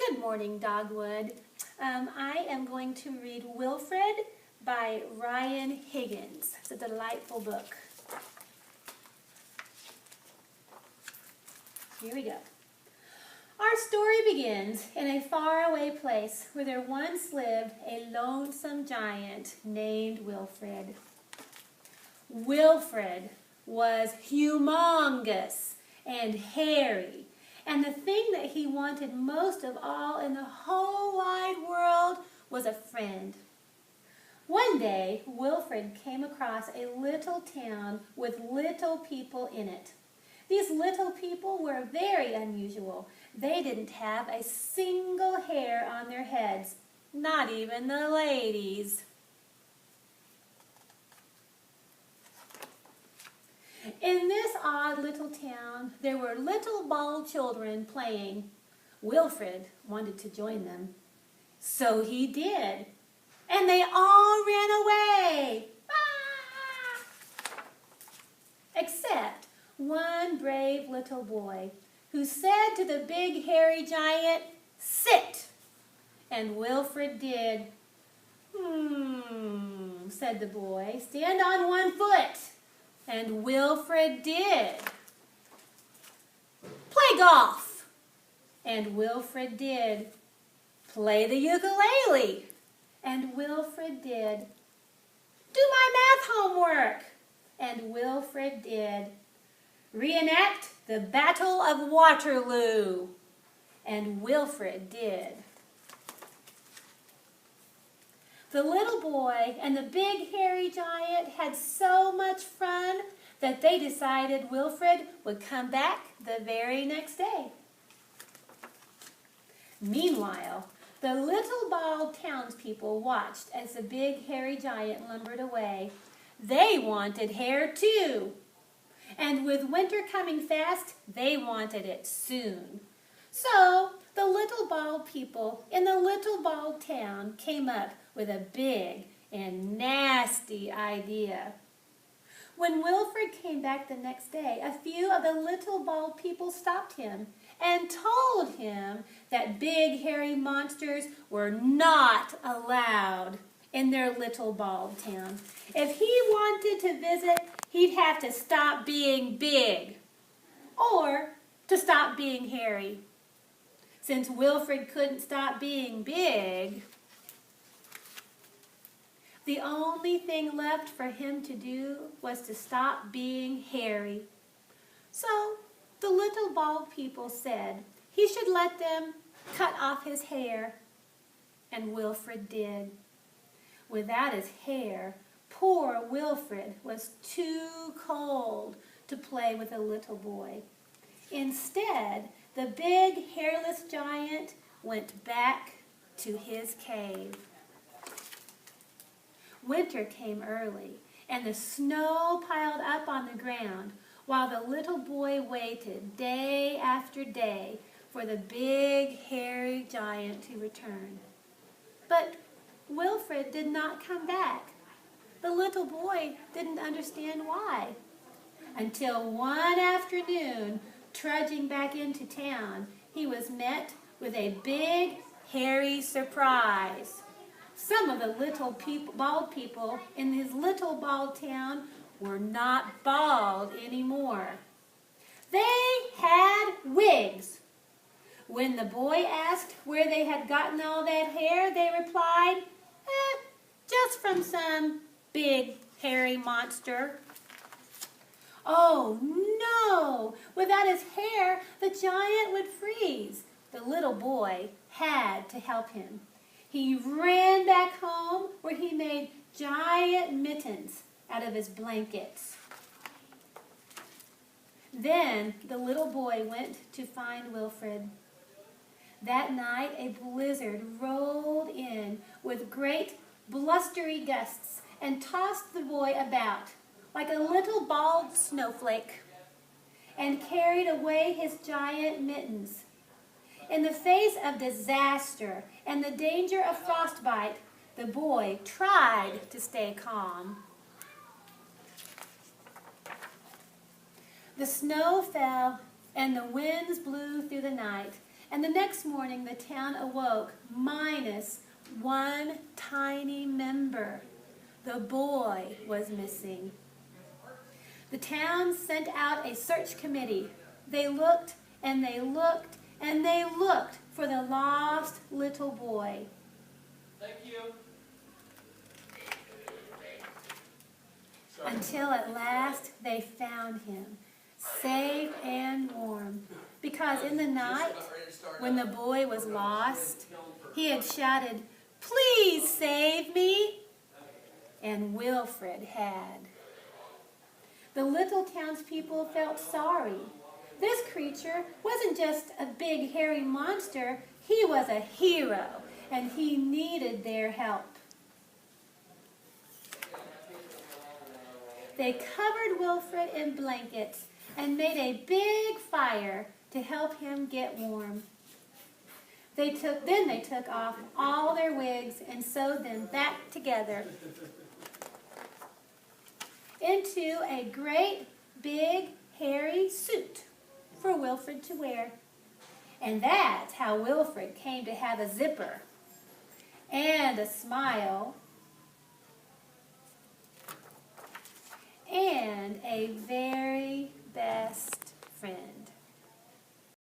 Good morning, Dogwood. I am going to read Wilfred by Ryan Higgins. It's a delightful book. Here we go. Our story begins in a faraway place where there once lived a lonesome giant named Wilfred. Wilfred was humongous and hairy, and the thing that he wanted most of all in the whole wide world was a friend. One day, Wilfred came across a little town with little people in it. These little people were very unusual. They didn't have a single hair on their heads, not even the ladies. In this odd little town, there were little bald children playing. Wilfred wanted to join them. So he did. And they all ran away. Ah! Except one brave little boy who said to the big hairy giant, "Sit!" And Wilfred did. Said the boy. "Stand on one foot." And Wilfred did. "Play golf." And Wilfred did. "Play the ukulele." And Wilfred did. "Do my math homework." And Wilfred did. "Reenact the Battle of Waterloo." And Wilfred did. The little boy and the big hairy giant had so much fun that they decided Wilfred would come back the very next day. Meanwhile, the little bald townspeople watched as the big hairy giant lumbered away. They wanted hair too. And with winter coming fast, they wanted it soon. So the little bald people in the little bald town came up with a big and nasty idea. When Wilfred came back the next day, a few of the little bald people stopped him and told him that big hairy monsters were not allowed in their little bald town. If he wanted to visit, he'd have to stop being big or to stop being hairy. Since Wilfred couldn't stop being big, the only thing left for him to do was to stop being hairy. So the little bald people said he should let them cut off his hair, and Wilfred did. Without his hair, poor Wilfred was too cold to play with a little boy. Instead, the big hairless giant went back to his cave. Winter came early, and the snow piled up on the ground while the little boy waited day after day for the big hairy giant to return. But Wilfred did not come back. The little boy didn't understand why. Until one afternoon, trudging back into town, he was met with a big, hairy surprise. Some of the little bald people in his little bald town were not bald anymore. They had wigs. When the boy asked where they had gotten all that hair, they replied, just from some big, hairy monster. Oh no! Without his hair, the giant would freeze. The little boy had to help him. He ran back home where he made giant mittens out of his blankets. Then the little boy went to find Wilfred. That night a blizzard rolled in with great blustery gusts and tossed the boy about like a little bald snowflake, and carried away his giant mittens. In the face of disaster and the danger of frostbite, the boy tried to stay calm. The snow fell and the winds blew through the night, And the next morning the town awoke minus one tiny member. The boy was missing. The town sent out a search committee. They looked and they looked and they looked for the lost little boy. Thank you. Until at last they found him, safe and warm. Because in the night, when the boy was lost, he had shouted, "Please save me!" And Wilfred had. The little townspeople felt sorry. This creature wasn't just a big hairy monster, he was a hero, and he needed their help. They covered Wilfred in blankets and made a big fire to help him get warm. Then they took off all their wigs and sewed them back together into a great big hairy suit for Wilfred to wear. And that's how Wilfred came to have a zipper and a smile and a very best friend.